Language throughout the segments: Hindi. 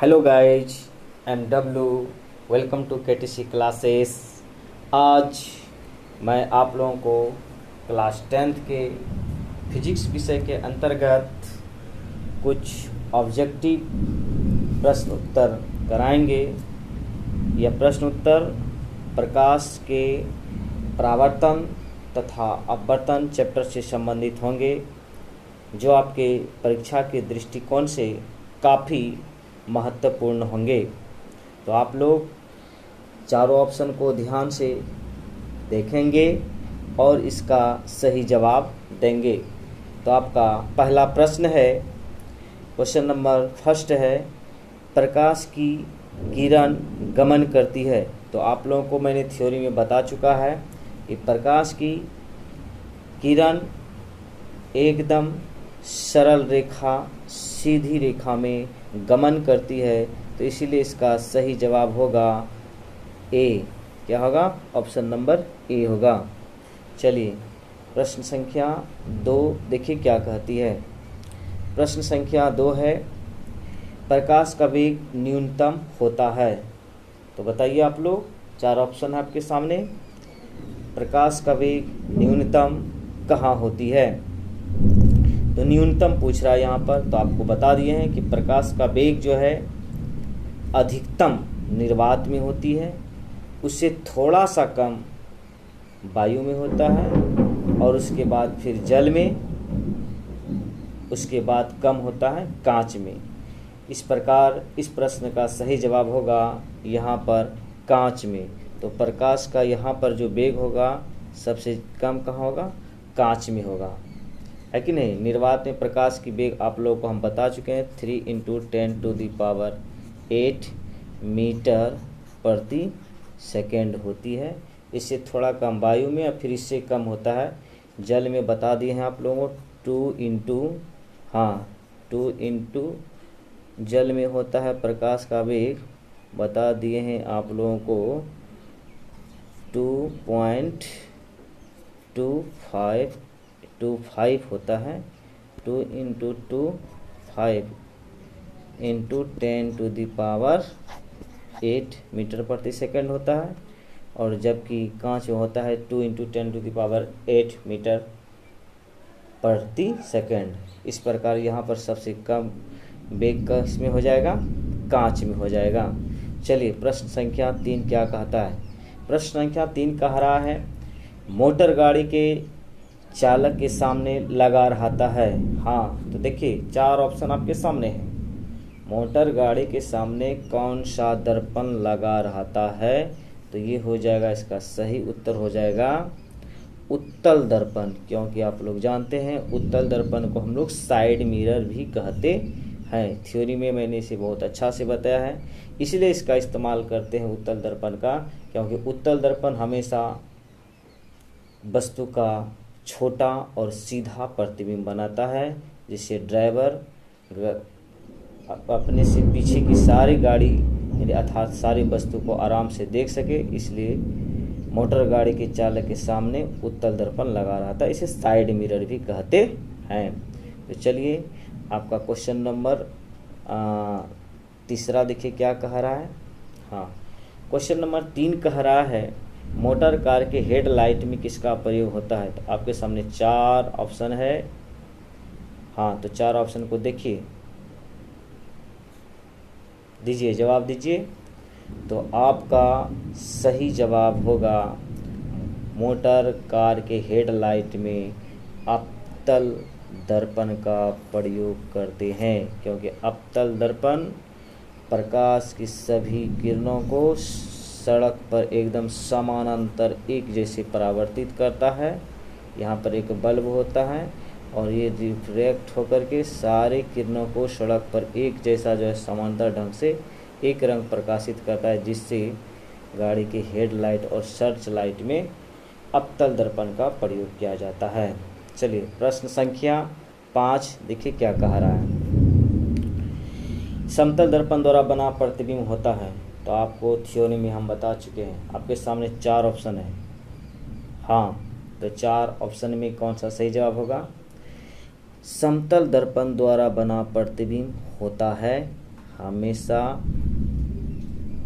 Hello guys, M W. Welcome to KTC classes. आज मैं आप लोगों को क्लास 10th के फिजिक्स विषय के अंतर्गत कुछ ऑब्जेक्टिव प्रश्न उत्तर कराएंगे। यह प्रश्न उत्तर प्रकाश के परावर्तन तथा अपवर्तन चैप्टर से संबंधित होंगे, जो आपके परीक्षा के दृष्टिकोण से काफ़ी महत्वपूर्ण होंगे। तो आप लोग चारों ऑप्शन को ध्यान से देखेंगे और इसका सही जवाब देंगे। तो आपका पहला प्रश्न है, क्वेश्चन नंबर फर्स्ट है, प्रकाश की किरण गमन करती है। तो आप लोगों को मैंने थ्योरी में बता चुका है कि प्रकाश की किरण एकदम सरल रेखा, सीधी रेखा में गमन करती है, तो इसीलिए इसका सही जवाब होगा ए। क्या होगा? ऑप्शन नंबर ए होगा। चलिए प्रश्न संख्या 2 देखिए क्या कहती है। प्रश्न संख्या 2 है, प्रकाश का वेग न्यूनतम होता है। तो बताइए आप लोग, चार ऑप्शन है आपके सामने। प्रकाश का वेग न्यूनतम कहाँ होती है? तो न्यूनतम पूछ रहा है यहाँ पर, तो आपको बता दिए हैं कि प्रकाश का वेग जो है अधिकतम निर्वात में होती है, उससे थोड़ा सा कम वायु में होता है, और उसके बाद फिर जल में, उसके बाद कम होता है कांच में। इस प्रकार इस प्रश्न का सही जवाब होगा यहाँ पर कांच में। तो प्रकाश का यहाँ पर जो वेग होगा सबसे कम कहाँ होगा? कांच में होगा, है कि नहीं। निर्वात में प्रकाश की वेग आप लोगों को हम बता चुके हैं 3 × 10⁸ मीटर प्रति सेकेंड होती है। इससे थोड़ा कम वायु में, और फिर इससे कम होता है जल में। बता दिए हैं आप लोगों को 2 इंटू जल में होता है प्रकाश का वेग, बता दिए हैं आप लोगों को 2.25 होता है। 2 × 2 5 × 10⁸ मीटर प्रति सेकंड होता है, और जबकि कांच में होता है 2 × 10⁸ मीटर प्रति सेकंड। इस प्रकार यहाँ पर सबसे कम वेग का इसमें हो जाएगा, कांच में हो जाएगा। चलिए प्रश्न संख्या 3 क्या कहता है। प्रश्न संख्या 3 कह रहा है, मोटर गाड़ी के चालक के सामने लगा रहता है। हाँ, तो देखिए चार ऑप्शन आपके सामने है। मोटर गाड़ी के सामने कौन सा दर्पण लगा रहता है? तो ये हो जाएगा, इसका सही उत्तर हो जाएगा उत्तल दर्पण, क्योंकि आप लोग जानते हैं उत्तल दर्पण को हम लोग साइड मिरर भी कहते हैं। थ्योरी में मैंने इसे बहुत अच्छा से बताया है, इसलिए इसका इस्तेमाल करते हैं उत्तल दर्पण का, क्योंकि उत्तल दर्पण हमेशा वस्तु का छोटा और सीधा प्रतिबिंब बनाता है, जिससे ड्राइवर अपने से पीछे की सारी गाड़ी अर्थात सारी वस्तु को आराम से देख सके। इसलिए मोटर गाड़ी के चालक के सामने उत्तल दर्पण लगा रहा था, इसे साइड मिरर भी कहते हैं। तो चलिए आपका क्वेश्चन नंबर तीसरा देखिए क्या कह रहा है। हाँ, क्वेश्चन नंबर 3 कह रहा है, मोटर कार के हेडलाइट में किसका प्रयोग होता है? तो आपके सामने 4 ऑप्शन है। हाँ, तो 4 ऑप्शन को देखिए, दीजिए जवाब दीजिए। तो आपका सही जवाब होगा मोटर कार के हेडलाइट में अवतल दर्पण का प्रयोग करते हैं, क्योंकि अवतल दर्पण प्रकाश की सभी किरणों को सड़क पर एकदम समानांतर एक जैसे परावर्तित करता है। यहाँ पर एक बल्ब होता है, और ये रिफ्रैक्ट होकर के सारे किरणों को सड़क पर एक जैसा जो है समांतर ढंग से एक रंग प्रकाशित करता है, जिससे गाड़ी के हेडलाइट और सर्च लाइट में अवतल दर्पण का प्रयोग किया जाता है। चलिए प्रश्न संख्या 5 देखिए क्या कह रहा है। समतल दर्पण द्वारा बना प्रतिबिंब होता है। तो आपको थ्योरी में हम बता चुके हैं, आपके सामने 4 ऑप्शन है। हाँ, तो 4 ऑप्शन में कौन सा सही जवाब होगा? समतल दर्पण द्वारा बना प्रतिबिंब होता है। हमेशा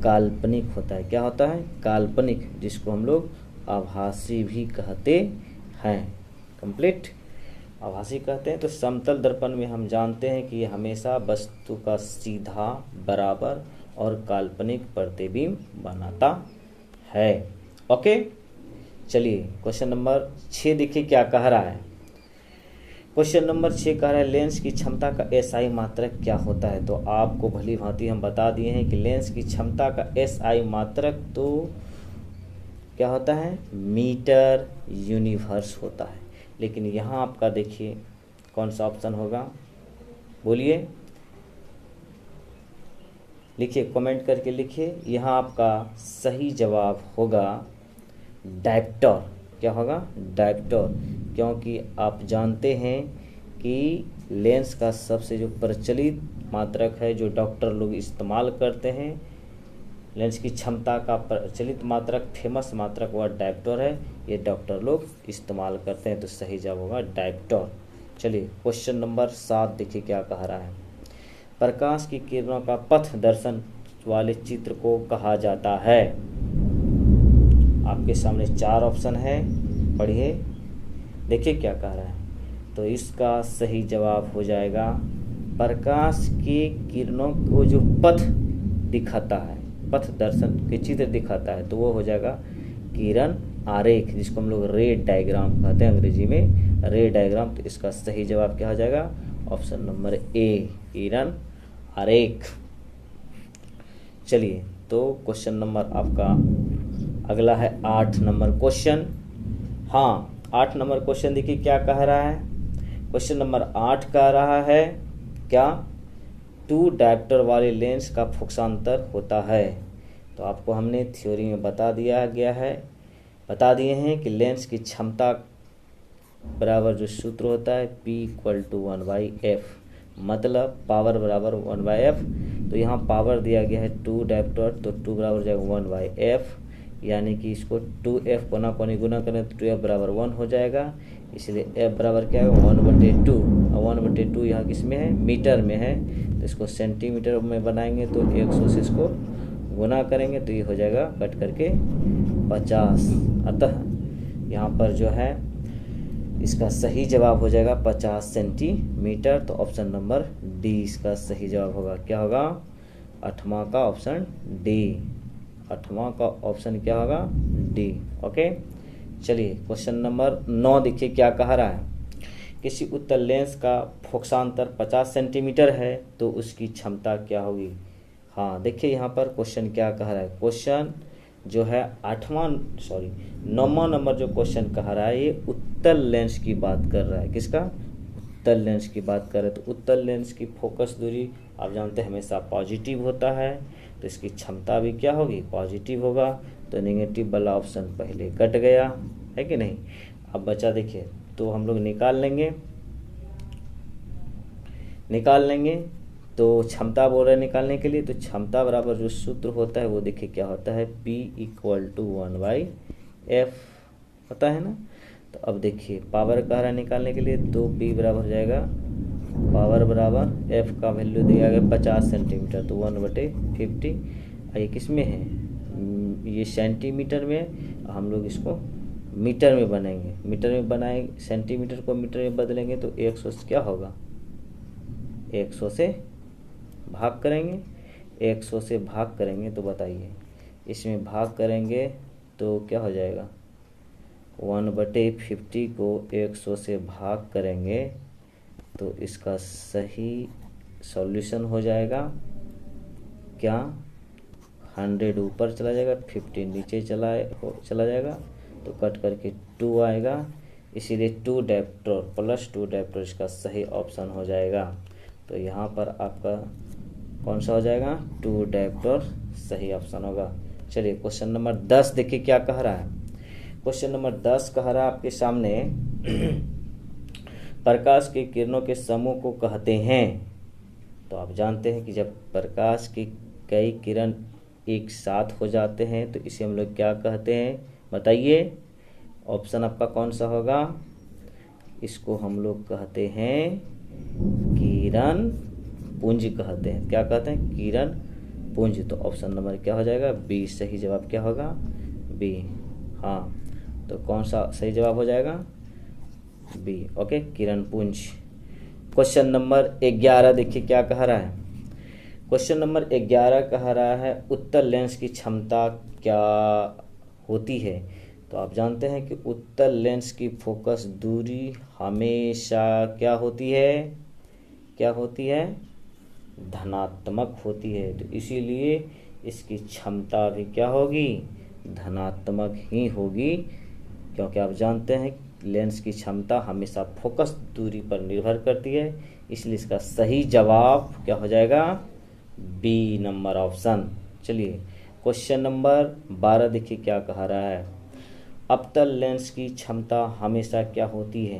काल्पनिक होता है। क्या होता है? काल्पनिक, जिसको हम लोग आभासी भी कहते हैं। कंप्लीट, आभासी कहते हैं। तो समतल दर्पण में हम जानते हैं कि ये हमेशा वस्तु का सीधा, बराबर और काल्पनिक प्रतिबिंब बनाता है। ओके, चलिए क्वेश्चन नंबर 6 देखिए क्या कह रहा है। क्वेश्चन नंबर 6 कह रहा है लेंस की क्षमता का एसआई मात्रक क्या होता है। तो आपको भली भांति हम बता दिए हैं कि लेंस की क्षमता का एसआई मात्रक तो क्या होता है? मीटर यूनिवर्स होता है। लेकिन यहाँ आपका देखिए कौन सा ऑप्शन होगा, बोलिए, लिखिए, कमेंट करके लिखिए। यहाँ आपका सही जवाब होगा डायप्टर। क्या होगा? डायप्टर। क्योंकि आप जानते हैं कि लेंस का सबसे जो प्रचलित मात्रक है, जो डॉक्टर लोग इस्तेमाल करते हैं, लेंस की क्षमता का प्रचलित मात्रक, फेमस मात्रक वह डायप्टर है। ये डॉक्टर लोग इस्तेमाल करते हैं। तो सही जवाब होगा डायप्टर। चलिए क्वेश्चन नंबर 7 देखिए क्या कह रहा है। प्रकाश की किरणों का पथ दर्शन वाले चित्र को कहा जाता है। आपके सामने 4 ऑप्शन है, पढ़िए, देखिए क्या कह रहा है। तो इसका सही जवाब हो जाएगा प्रकाश की किरणों को जो पथ दिखाता है, पथ दर्शन के चित्र दिखाता है, तो वो हो जाएगा किरण आरेख, जिसको हम लोग रे डायग्राम कहते हैं अंग्रेजी में, रे डायग्राम। तो इसका सही जवाब क्या हो जाएगा? ऑप्शन नंबर ए, किरण आरेख। चलिए तो क्वेश्चन नंबर आपका अगला है 8 नंबर क्वेश्चन। हाँ, 8 नंबर क्वेश्चन देखिए क्या कह रहा है। क्वेश्चन नंबर 8 कह रहा है क्या? 2 डायप्टर वाले लेंस का फोकसांतर होता है। तो आपको हमने थ्योरी में बता दिए हैं कि लेंस की क्षमता बराबर जो सूत्र होता है P = 1/f, मतलब पावर बराबर 1/f। तो यहाँ पावर दिया गया है 2 डायप्टर, तो 2 बराबर हो जाएगा 1/f, यानी कि इसको 2f कोना कोनी गुना करें तो 2f बराबर 1 हो जाएगा। इसलिए f बराबर क्या है? 1/2। और 1/2 यहाँ किस में है? मीटर में है। तो इसको सेंटीमीटर में बनाएंगे तो 100 से इसको गुना करेंगे तो ये हो जाएगा कट करके 50। अतः यहाँ पर जो है इसका सही जवाब हो जाएगा 50 सेंटीमीटर। तो ऑप्शन नंबर डी इसका सही जवाब होगा। क्या होगा? 8वां का ऑप्शन डी। 8वां का ऑप्शन क्या होगा? डी। ओके, चलिए क्वेश्चन नंबर 9 देखिए क्या कह रहा है। किसी उत्तल लेंस का फोकसांतर 50 सेंटीमीटर है तो उसकी क्षमता क्या होगी। हाँ देखिए यहाँ पर क्वेश्चन क्या कह रहा है। क्वेश्चन जो है 9वां नंबर जो क्वेश्चन कह रहा है, ये उत्तल लेंस की बात कर रहा है। किसका? उत्तल लेंस की बात कर रहे हैं। तो उत्तल लेंस की फोकस दूरी आप जानते हैं हमेशा पॉजिटिव होता है, तो इसकी क्षमता भी क्या होगी? पॉजिटिव होगा। तो नेगेटिव वाला ऑप्शन पहले कट गया, है कि नहीं। अब बचा देखिए, तो हम लोग निकाल लेंगे। तो क्षमता बोल रहे हैं निकालने के लिए, तो क्षमता बराबर जो सूत्र होता है वो देखिए क्या होता है? P = 1/f होता है ना। तो अब देखिए पावर कह रहा है निकालने के लिए, तो P बराबर हो जाएगा पावर बराबर f का वैल्यू दिया गया 50 सेंटीमीटर, तो 1/50। ये किस में है? ये सेंटीमीटर में, हम लोग इसको मीटर में बनाएंगे। मीटर में बनाएंगे, सेंटीमीटर को मीटर में बदलेंगे तो 100 से क्या होगा? 100 से भाग करेंगे। 100 से भाग करेंगे तो बताइए, इसमें भाग करेंगे तो क्या हो जाएगा? 1/50 को 100 से भाग करेंगे तो इसका सही सॉल्यूशन हो जाएगा क्या? 100 ऊपर चला जाएगा, 50 नीचे चला जाएगा, तो कट करके 2 आएगा। इसीलिए 2 डायप्टर प्लस 2 डायप्टर इसका सही ऑप्शन हो जाएगा। तो यहाँ पर आपका कौन सा हो जाएगा? 2 डायप्टर सही ऑप्शन होगा। चलिए क्वेश्चन नंबर 10 देखिए क्या कह रहा है। क्वेश्चन नंबर 10 कह रहा है आपके सामने प्रकाश की किरणों के समूह को कहते हैं। तो आप जानते हैं कि जब प्रकाश की कई किरण एक साथ हो जाते हैं तो इसे हम लोग क्या कहते हैं? बताइए, ऑप्शन आपका कौन सा होगा? इसको हम लोग कहते हैं किरण पुंज कहते हैं। क्या कहते हैं? किरण पुंज। तो ऑप्शन नंबर क्या हो जाएगा? बी सही जवाब क्या होगा? बी। हाँ, तो कौन सा सही जवाब हो जाएगा? बी। ओके, किरण पुंज। क्वेश्चन नंबर 11 देखिए क्या कह रहा है। क्वेश्चन नंबर 11 कह रहा है उत्तल लेंस की क्षमता क्या होती है। तो आप जानते हैं कि उत्तल लेंस की फोकस दूरी हमेशा क्या होती है? क्या होती है? धनात्मक होती है। तो इसीलिए इसकी क्षमता भी क्या होगी? धनात्मक ही होगी, क्योंकि आप जानते हैं लेंस की क्षमता हमेशा फोकस दूरी पर निर्भर करती है। इसलिए इसका सही जवाब क्या हो जाएगा? B number option. चलिए क्वेश्चन नंबर 12 देखिए क्या कह रहा है। अवतल लेंस की क्षमता हमेशा क्या होती है।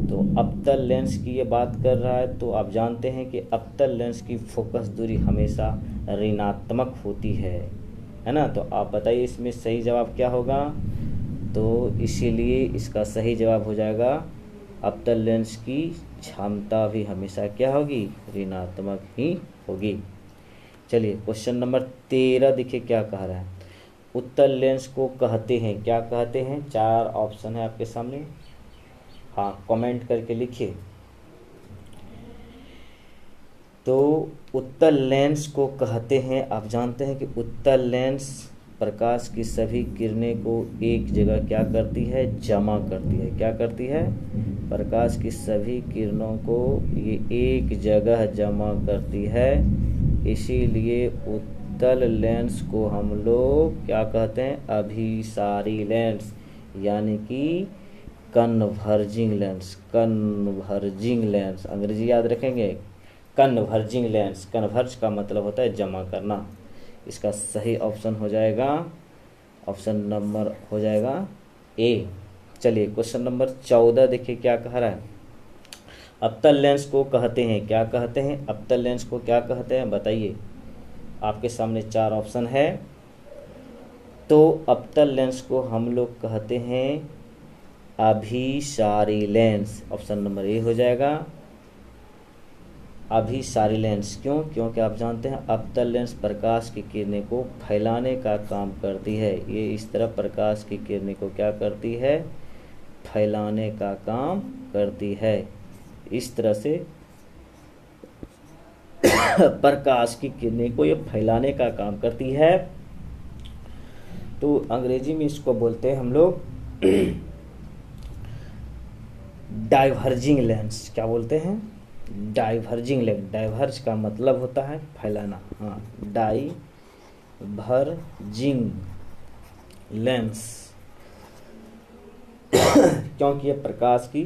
तो अवतल लेंस की ये बात कर रहा है, तो आप जानते हैं कि अवतल लेंस की फोकस दूरी हमेशा ऋणात्मक होती है ना। तो आप बताइए इसमें सही जवाब क्या होगा। तो इसीलिए इसका सही जवाब हो जाएगा अवतल लेंस की क्षमता भी हमेशा क्या होगी? ऋणात्मक ही होगी। चलिए क्वेश्चन नंबर 13 देखिए क्या कह रहा है। उत्तल लेंस को कहते हैं, क्या कहते हैं? 4 ऑप्शन है आपके सामने। हाँ, कमेंट करके लिखिए। तो उत्तल लेंस को कहते हैं, आप जानते हैं कि उत्तल लेंस प्रकाश की सभी किरणें को एक जगह क्या करती है? जमा करती है। क्या करती है? प्रकाश की सभी किरणों को ये एक जगह जमा करती है। इसीलिए उत्तल लेंस को हम लोग क्या कहते हैं? अभिसारी लेंस, यानी कि कन्वर्जिंग लेंस। कन्वर्जिंग लेंस अंग्रेजी याद रखेंगे। कन्वर्जिंग लेंस, कन्वर्ज का मतलब होता है जमा करना। इसका सही ऑप्शन हो जाएगा, ऑप्शन नंबर हो जाएगा ए। चलिए क्वेश्चन नंबर 14 देखिए क्या कह रहा है। अवतल लेंस को कहते हैं, क्या कहते हैं? अवतल लेंस को क्या कहते हैं बताइए। आपके सामने 4 ऑप्शन है। तो अवतल लेंस को हम लोग कहते हैं अभिसारी लेंस। ऑप्शन नंबर ए हो जाएगा, अभिसारी लेंस। क्यों? क्योंकि आप जानते हैं अवतल लेंस प्रकाश की किरणें को फैलाने का काम करती है। ये इस तरह प्रकाश की किरणें को क्या करती है? फैलाने का काम करती है। इस तरह से प्रकाश की किरणें को ये फैलाने का काम करती है। तो अंग्रेजी में इसको बोलते हैं हम लोग डाइवर्जिंग लेंस। क्या बोलते हैं? Diverging lens. डाइवर्ज का मतलब होता है फैलाना। हाँ, डाइवर्जिंग लेंस क्योंकि ये प्रकाश की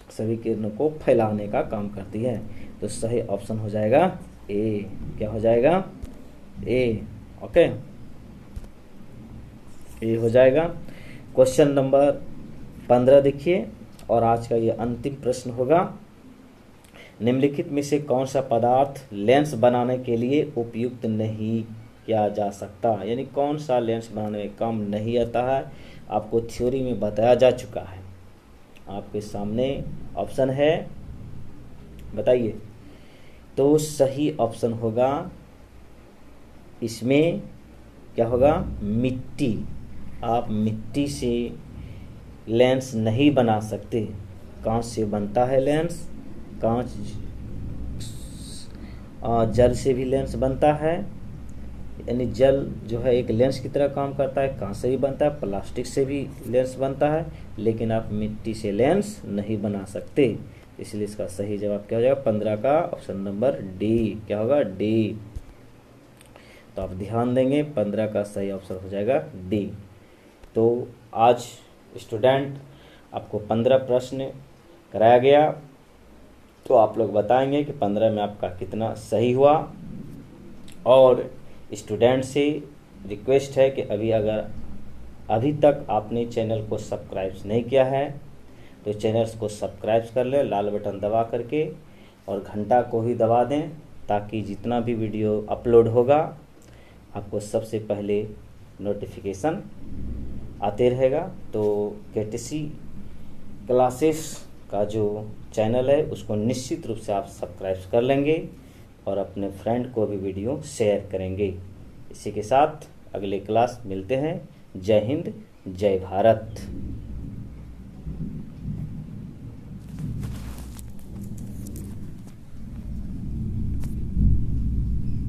सभी किरणों को फैलाने का काम करती है। तो सही ऑप्शन हो जाएगा ए। क्या हो जाएगा? ए। ओके, ए हो जाएगा। क्वेश्चन नंबर 15 देखिए, और आज का ये अंतिम प्रश्न होगा। निम्नलिखित में से कौन सा पदार्थ लेंस बनाने के लिए उपयुक्त नहीं किया जा सकता, यानी कौन सा लेंस बनाने में काम नहीं आता है। आपको थ्योरी में बताया जा चुका है। आपके सामने ऑप्शन है, बताइए। तो सही ऑप्शन होगा इसमें क्या होगा? मिट्टी। आप मिट्टी से लेंस नहीं बना सकते। कांच से बनता है लेंस। कांच, जल से भी लेंस बनता है, यानी जल जो है एक लेंस की तरह काम करता है। कांच से भी बनता है, प्लास्टिक से भी लेंस बनता है, लेकिन आप मिट्टी से लेंस नहीं बना सकते। इसलिए इसका सही जवाब क्या हो जाएगा? 15 का ऑप्शन नंबर डी। क्या होगा? डी। तो आप ध्यान देंगे, 15 का सही ऑप्शन हो जाएगा डी। तो आज स्टूडेंट आपको 15 प्रश्न कराया गया। तो आप लोग बताएंगे कि 15 में आपका कितना सही हुआ। और स्टूडेंट से रिक्वेस्ट है कि अभी तक आपने चैनल को सब्सक्राइब नहीं किया है तो चैनल को सब्सक्राइब कर लें लाल बटन दबा करके, और घंटा को ही दबा दें, ताकि जितना भी वीडियो अपलोड होगा आपको सबसे पहले नोटिफिकेशन आते रहेगा। तो केटीसी क्लासेस का जो चैनल है उसको निश्चित रूप से आप सब्सक्राइब कर लेंगे, और अपने फ्रेंड को भी वीडियो शेयर करेंगे। इसी के साथ अगले क्लास मिलते हैं। जय हिंद, जय भारत।